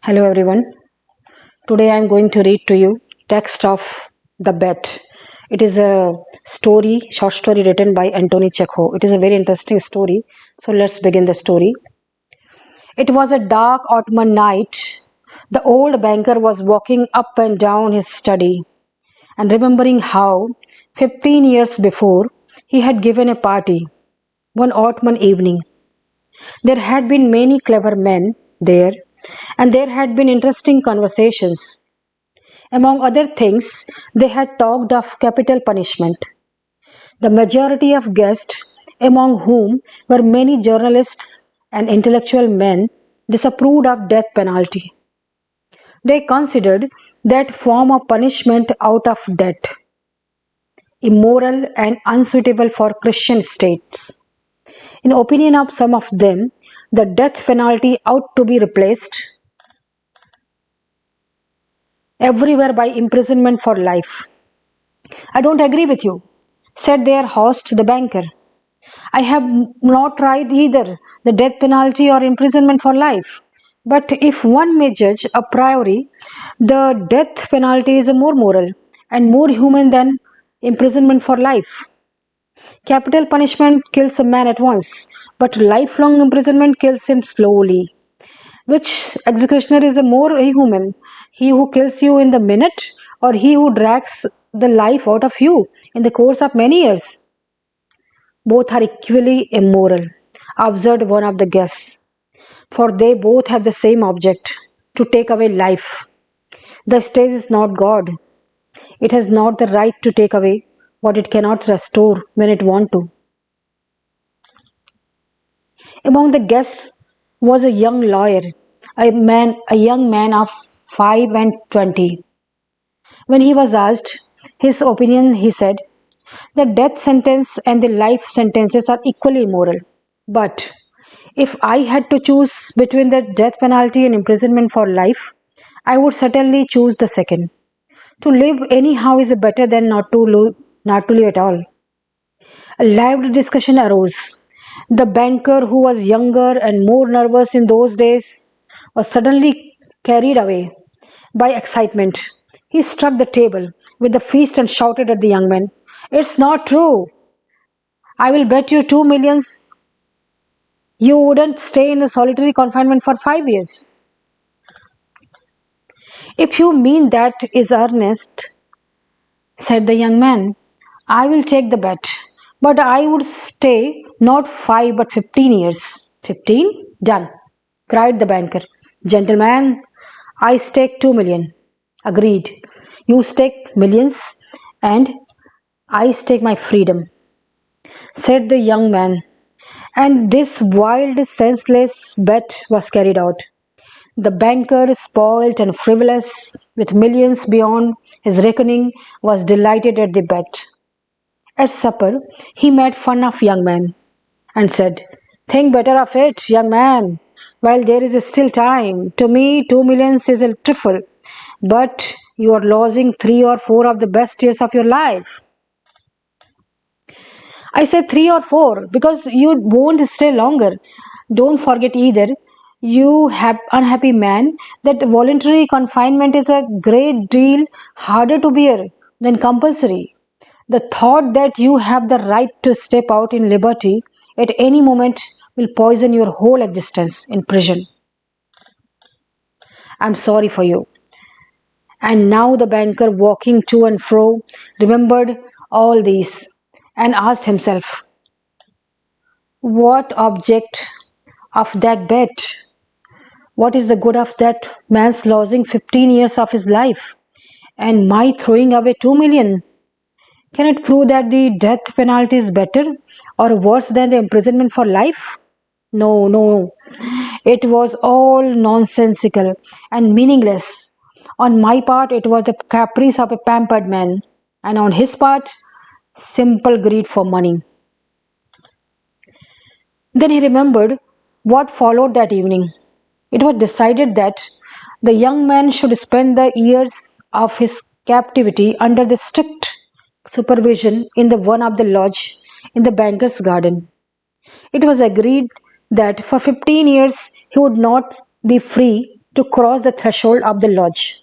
Hello everyone. Today I am going to read to you text of The Bet. It is a short story written by Anton Chekhov. It is a very interesting story. So let's begin the story. It was a dark autumn night. The old banker was walking up and down his study and remembering how 15 years before he had given a party one autumn evening. There had been many clever men there, and there had been interesting conversations. Among other things, they had talked of capital punishment. The majority of guests, among whom were many journalists and intellectual men, disapproved of death penalty. They considered that form of punishment out of debt immoral and unsuitable for Christian states. In opinion of some of them, the death penalty ought to be replaced everywhere by imprisonment for life. I don't agree with you, said their host, the banker. I have not tried either the death penalty or imprisonment for life. But if one may judge a priori, the death penalty is more moral and more human than imprisonment for life. Capital punishment kills a man at once, but lifelong imprisonment kills him slowly. Which executioner is the more human? He who kills you in the minute, or he who drags the life out of you in the course of many years? Both are equally immoral, observed one of the guests, for they both have the same object to take away life. The state is not God. It has not the right to take away what it cannot restore when it wants to. Among the guests was a young lawyer, a young man of 25. When he was asked his opinion, he said, "The death sentence and the life sentences are equally immoral. But if I had to choose between the death penalty and imprisonment for life, I would certainly choose the second. To live anyhow is better than not to live at all." A lively discussion arose. The banker, who was younger and more nervous in those days, was suddenly carried away by excitement. He struck the table with the fist and shouted at the young man, "It's not true. I will bet you 2 millions you wouldn't stay in a solitary confinement for 5 years." "If you mean that is earnest," said the young man, "I will take the bet. But I would stay not 5 but 15 years. 15? Done," cried the banker. "Gentlemen, I stake 2 million. Agreed. You stake millions, and I stake my freedom," said the young man. And this wild, senseless bet was carried out. The banker, spoilt and frivolous, with millions beyond his reckoning, was delighted at the bet. At supper, he made fun of young man and said, "Think better of it, young man, while there is still time. To me, 2 millions is a trifle, but you are losing 3 or 4 of the best years of your life." I say 3 or 4 because you won't stay longer. Don't forget either, you unhappy man, that voluntary confinement is a great deal harder to bear than compulsory. The thought that you have the right to step out in liberty at any moment will poison your whole existence in prison. I'm sorry for you. And now the banker, walking to and fro, remembered all these and asked himself, what object of that bet? What is the good of that man's losing 15 years of his life and my throwing away 2 million? Can it prove that the death penalty is better or worse than the imprisonment for life? No, no. It was all nonsensical and meaningless. On my part, it was the caprice of a pampered man, and on his part, simple greed for money. Then he remembered what followed that evening. It was decided that the young man should spend the years of his captivity under the strict supervision in the one of the lodge in the banker's garden. It was agreed that for 15 years he would not be free to cross the threshold of the lodge,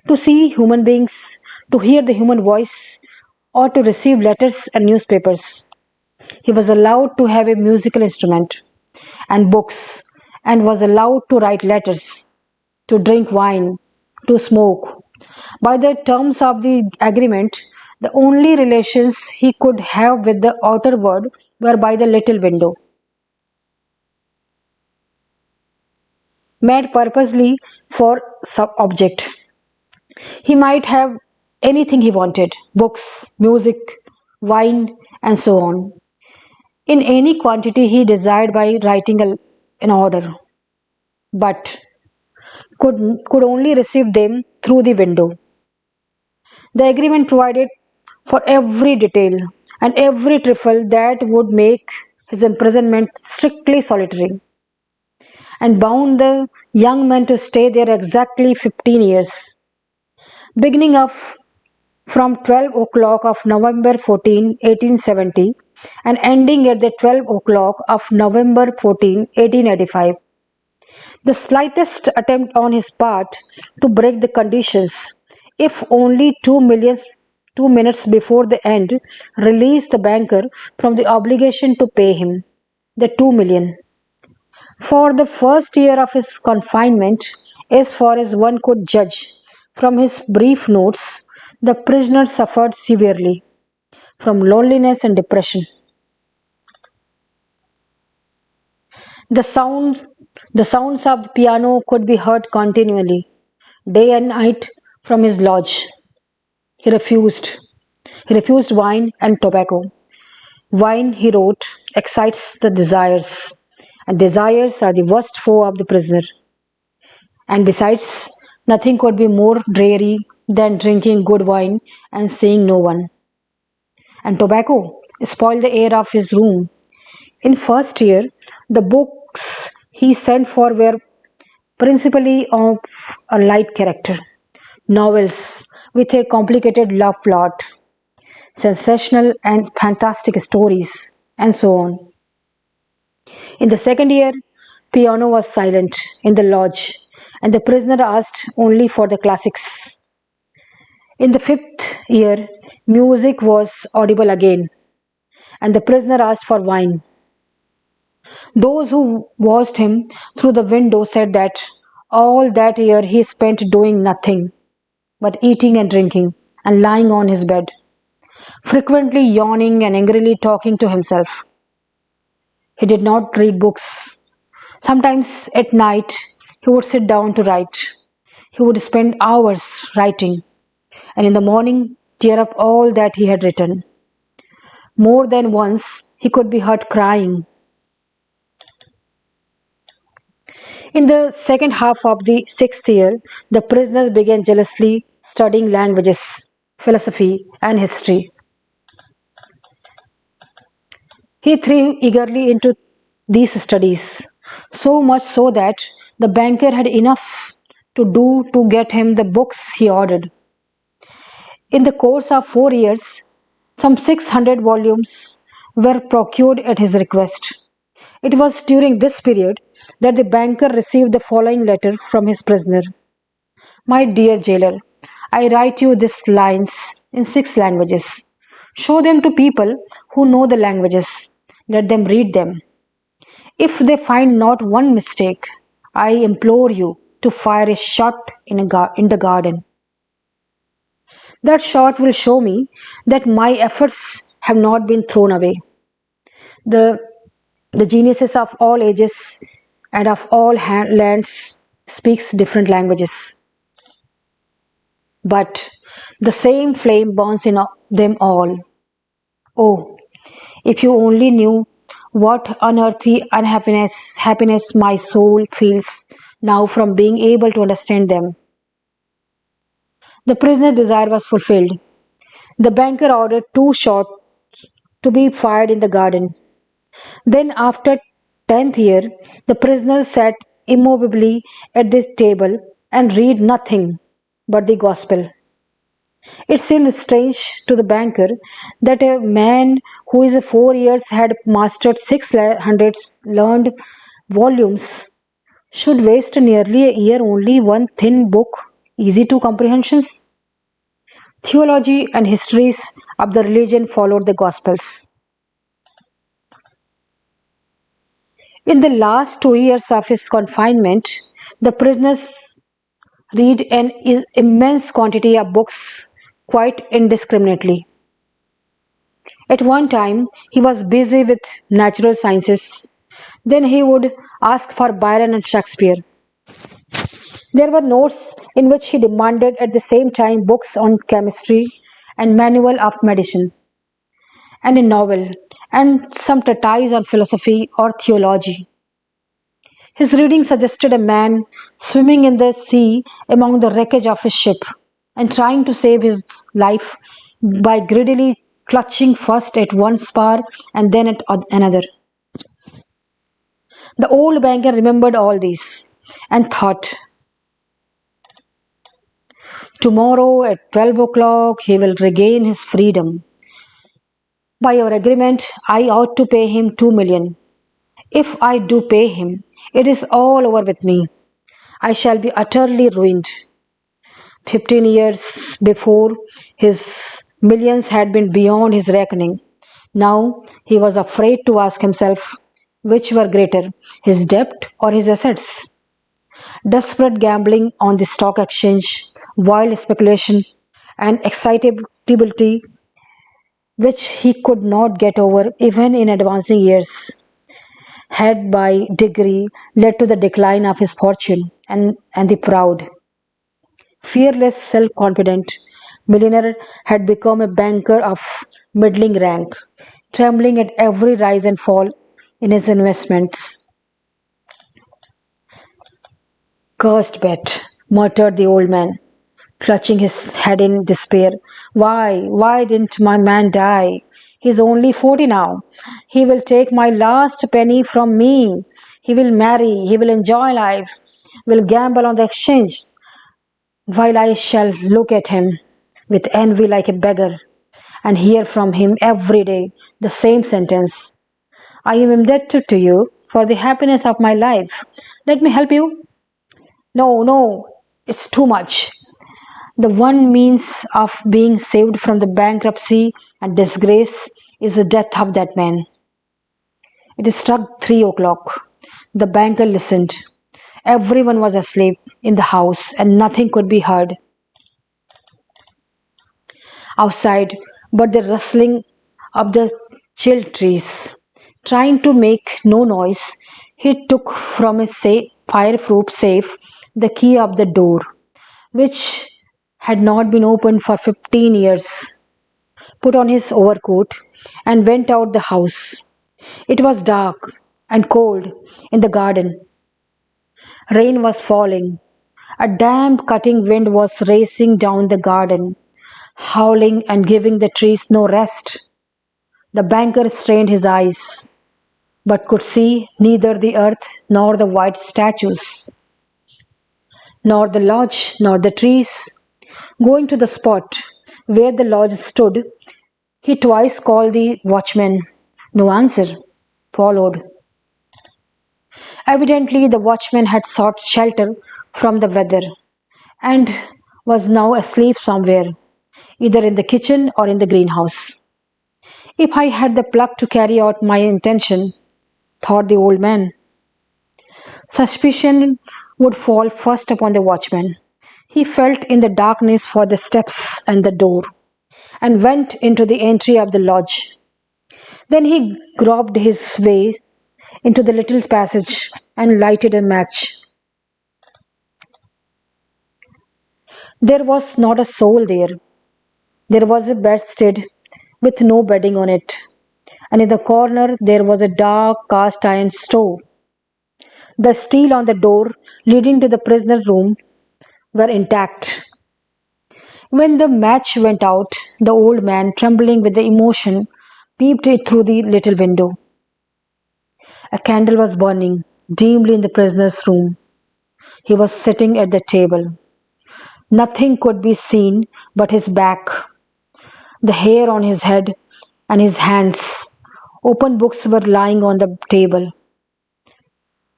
to see human beings, to hear the human voice, or to receive letters and newspapers. He was allowed to have a musical instrument and books, and was allowed to write letters, to drink wine, to smoke. By the terms of the agreement, the only relations he could have with the outer world were by the little window, made purposely for some object. He might have anything he wanted: books, music, wine, and so on, in any quantity he desired by writing an order, but could only receive them through the window. The agreement provided for every detail and every trifle that would make his imprisonment strictly solitary, and bound the young man to stay there exactly 15 years, beginning from 12 o'clock of November 14, 1870, and ending at the 12 o'clock of November 14, 1885. The slightest attempt on his part to break the conditions, if only 2 minutes before the end, released the banker from the obligation to pay him the 2 million. For the first year of his confinement, as far as one could judge from his brief notes, the prisoner suffered severely from loneliness and depression. The sound the sounds of the piano could be heard continually, day and night, from his lodge. He refused. He refused wine and tobacco. Wine, he wrote, excites the desires, and desires are the worst foe of the prisoner. And besides, nothing could be more dreary than drinking good wine and seeing no one. And tobacco spoiled the air of his room. In first year, the books he sent for were principally of a light character, novels with a complicated love plot, sensational and fantastic stories, and so on. In the second year, piano was silent in the lodge, and the prisoner asked only for the classics. In the fifth year, music was audible again, and the prisoner asked for wine. Those who watched him through the window said that all that year he spent doing nothing but eating and drinking and lying on his bed, frequently yawning and angrily talking to himself. He did not read books. Sometimes at night he would sit down to write. He would spend hours writing, and in the morning tear up all that he had written. More than once he could be heard crying. In the second half of the sixth year, the prisoners began jealously studying languages, philosophy, and history. He threw eagerly into these studies, so much so that the banker had enough to do to get him the books he ordered. In the course of 4 years, some 600 volumes were procured at his request. It was during this period that the banker received the following letter from his prisoner. My dear jailer, I write you these lines in 6 languages. Show them to people who know the languages. Let them read them. If they find not one mistake, I implore you to fire a shot in the garden. That shot will show me that my efforts have not been thrown away. The, the geniuses of all ages and of all lands speaks different languages. But the same flame burns in them all. Oh, if you only knew what unearthly happiness my soul feels now from being able to understand them. The prisoner's desire was fulfilled. The banker ordered 2 shots to be fired in the garden. Then, after 10th year, the prisoner sat immovably at this table and read nothing but the gospel. It seemed strange to the banker that a man who in 4 years had mastered 600 learned volumes should waste nearly a year only one thin book, easy to comprehensions? Theology and histories of the religion followed the Gospels. In the last 2 years of his confinement, the prisoners read an immense quantity of books quite indiscriminately. At one time, he was busy with natural sciences. Then he would ask for Byron and Shakespeare. There were notes in which he demanded at the same time books on chemistry and manual of medicine, and a novel, and some treatise on philosophy or theology. His reading suggested a man swimming in the sea among the wreckage of his ship and trying to save his life by greedily clutching first at one spar and then at another. The old banker remembered all this and thought, tomorrow at 12 o'clock he will regain his freedom. By our agreement, I ought to pay him 2 million. If I do pay him, it is all over with me. I shall be utterly ruined. 15 years before, his millions had been beyond his reckoning. Now he was afraid to ask himself which were greater, his debt or his assets. Desperate gambling on the stock exchange, wild speculation, and excitability which he could not get over even in advancing years had by degree led to the decline of his fortune, and the proud, fearless, self confident millionaire had become a banker of middling rank, trembling at every rise and fall in his investments. Cursed bet, muttered the old man, clutching his head in despair. Why didn't my man die? He's only 40 now. He will take my last penny from me. He will marry, he will enjoy life, will gamble on the exchange, while I shall look at him with envy like a beggar and hear from him every day the same sentence. I am indebted to you for the happiness of my life. Let me help you. No, it's too much. The one means of being saved from the bankruptcy and disgrace is the death of that man. It struck 3 o'clock. The banker listened. Everyone was asleep in the house and nothing could be heard outside but the rustling of the chill trees. Trying to make no noise, he took from his fireproof safe the key of the door, which had not been opened for 15 years, put on his overcoat, and went out the house. It was dark and cold in the garden. Rain was falling. A damp cutting wind was racing down the garden, howling and giving the trees no rest. The banker strained his eyes, but could see neither the earth nor the white statues, nor the lodge nor the trees. Going to the spot where the lodge stood, he twice called the watchman. No answer followed. Evidently, the watchman had sought shelter from the weather and was now asleep somewhere, either in the kitchen or in the greenhouse. If I had the pluck to carry out my intention, thought the old man, suspicion would fall first upon the watchman. He felt in the darkness for the steps and the door, and went into the entry of the lodge. Then he groped his way into the little passage and lighted a match. There was not a soul there. There was a bedstead with no bedding on it, and in the corner there was a dark cast iron stove. The steel on the door leading to the prisoner's room were intact. When the match went out, the old man, trembling with the emotion, peeped through the little window. A candle was burning dimly in the prisoner's room. He was sitting at the table. Nothing could be seen but his back, the hair on his head, and his hands. Open books were lying on the table.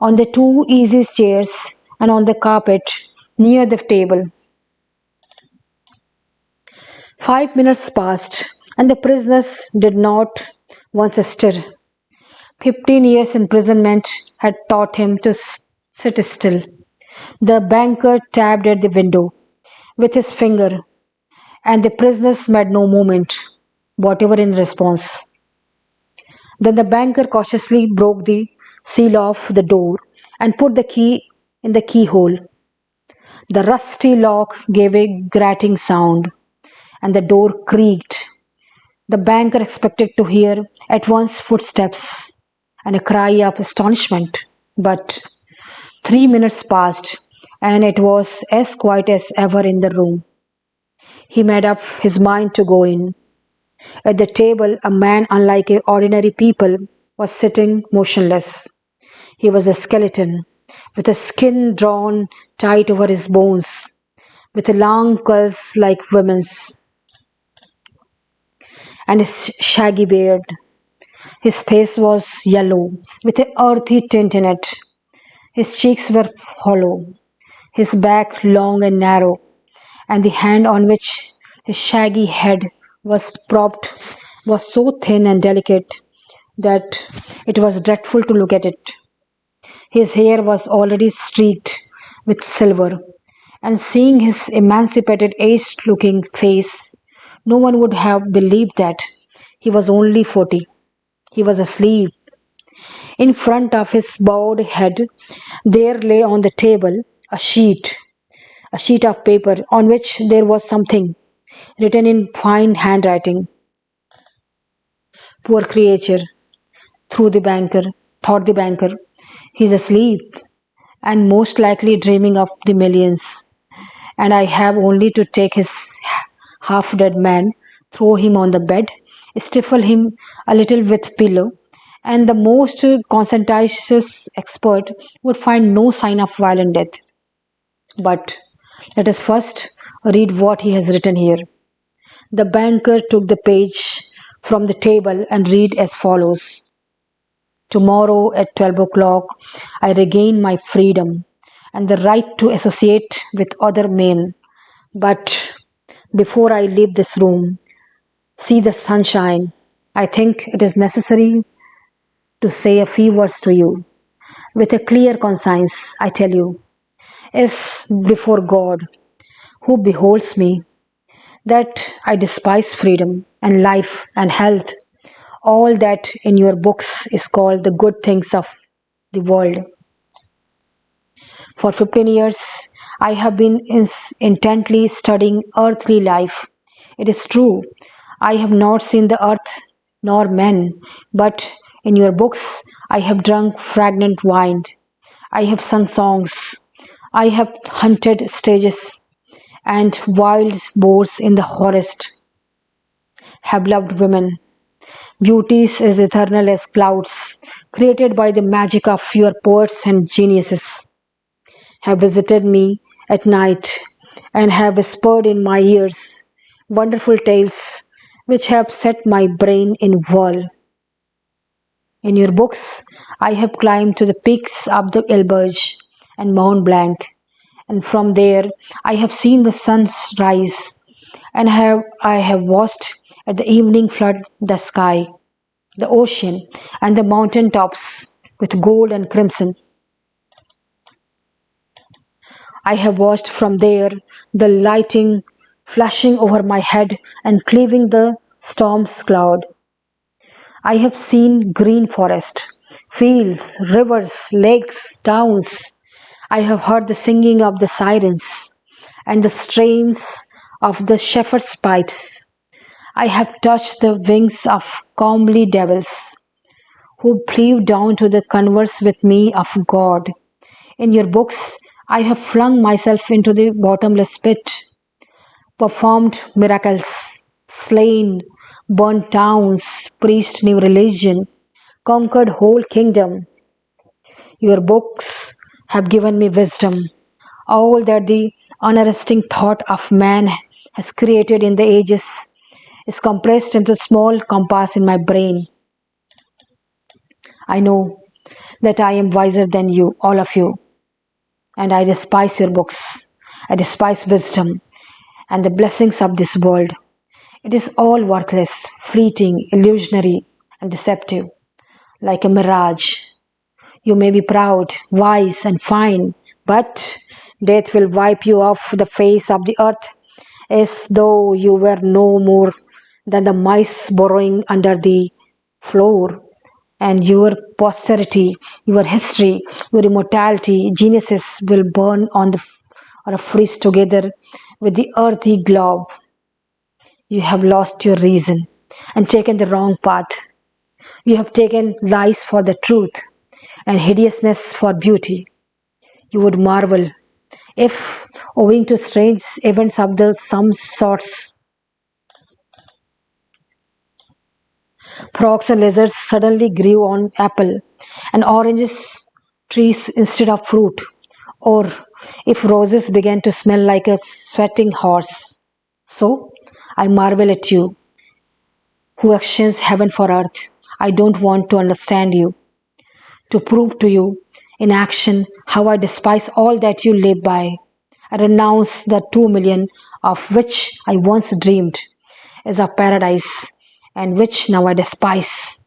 on the two easy chairs and on the carpet near the table. 5 minutes passed, and the prisoners did not once stir. 15 years imprisonment had taught him to sit still. The banker tapped at the window with his finger, and the prisoners made no movement whatever in response. Then the banker cautiously broke the seal of the door and put the key in the keyhole. The rusty lock gave a grating sound, and the door creaked. The banker expected to hear at once footsteps and a cry of astonishment, but 3 minutes passed, and it was as quiet as ever in the room. He made up his mind to go in. At the table, a man unlike ordinary people was sitting motionless. He was a skeleton, with a skin drawn tight over his bones, with long curls like women's, and a shaggy beard. His face was yellow, with an earthy tint in it. His cheeks were hollow, his back long and narrow, and the hand on which his shaggy head was propped was so thin and delicate that it was dreadful to look at it. His hair was already streaked with silver, and seeing his emaciated, aged looking face, no one would have believed that he was only 40. He was asleep. In front of his bowed head, there lay on the table a sheet of paper on which there was something written in fine handwriting. Poor creature, thought the banker. He's asleep and most likely dreaming of the millions. And I have only to take his half dead man, throw him on the bed, stifle him a little with pillow, and the most conscientious expert would find no sign of violent death. But let us first read what he has written here. The banker took the page from the table and read as follows. Tomorrow at 12 o'clock, I regain my freedom and the right to associate with other men. But before I leave this room, see the sunshine, I think it is necessary to say a few words to you. With a clear conscience, I tell you, as before God, who beholds me, that I despise freedom and life and health, all that in your books is called the good things of the world. For 15 years, I have been intently studying earthly life. It is true, I have not seen the earth nor men, but in your books I have drunk fragrant wine. I have sung songs. I have hunted stages and wild boars in the forest, have loved women, beauties as eternal as clouds, created by the magic of your poets and geniuses, have visited me at night and have whispered in my ears wonderful tales which have set my brain in whirl. In your books, I have climbed to the peaks of the Elburz and Mont Blanc, and from there I have seen the suns rise, and I have watched at the evening flood the sky, the ocean, and the mountain tops with gold and crimson. I have watched from there the lightning flashing over my head and cleaving the storm's cloud. I have seen green forest, fields, rivers, lakes, towns. I have heard the singing of the sirens and the strains of the shepherd's pipes. I have touched the wings of comely devils who flew down to the converse with me of God. In your books, I have flung myself into the bottomless pit, performed miracles, slain, burnt towns, preached new religion, conquered whole kingdom. Your books have given me wisdom, all that the unerring thought of man has created in the ages is compressed into a small compass in my brain. I know that I am wiser than you, all of you, and I despise your books. I despise wisdom and the blessings of this world. It is all worthless, fleeting, illusionary, and deceptive, like a mirage. You may be proud, wise, and fine, but death will wipe you off the face of the earth as though you were no more than the mice burrowing under the floor. And your posterity, your history, your immortality, geniuses will burn on the or freeze together with the earthy globe. You have lost your reason and taken the wrong path. You have taken lies for the truth and hideousness for beauty. You would marvel if, owing to strange events of some sorts, frogs and lizards suddenly grew on apple and oranges trees instead of fruit, or if roses began to smell like a sweating horse. So I marvel at you, who exchange heaven for earth. I don't want to understand you, to prove to you in action how I despise all that you live by. I renounce the 2 million of which I once dreamed as a paradise and which now I despise,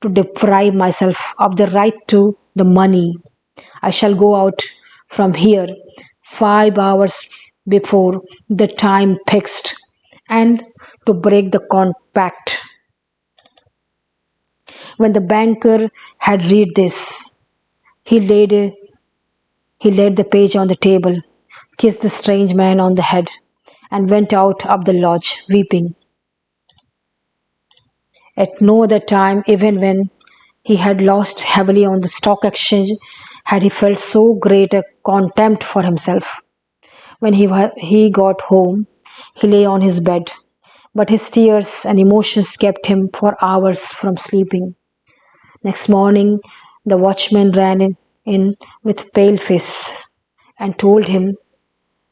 to deprive myself of the right to the money. I shall go out from here 5 hours before the time fixed and to break the compact. When the banker had read this, he laid he laid the page on the table, kissed the strange man on the head, and went out of the lodge weeping. At no other time, even when he had lost heavily on the stock exchange, had he felt so great a contempt for himself. When he got home, he lay on his bed, but his tears and emotions kept him for hours from sleeping. Next morning, the watchman ran in with pale face and told him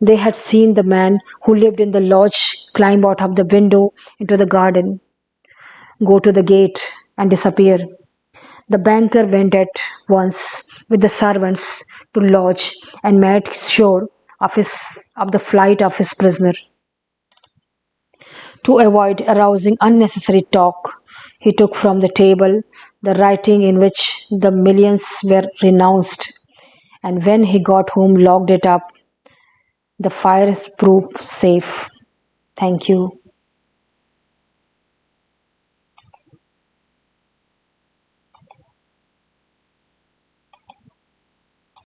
they had seen the man who lived in the lodge climb out of the window into the garden, go to the gate, and disappear. The banker went at once with the servants to lodge and made sure of the flight of his prisoner. To avoid arousing unnecessary talk, he took from the table the writing in which the millions were renounced, and when he got home locked it up. The fire is proof safe. Thank you.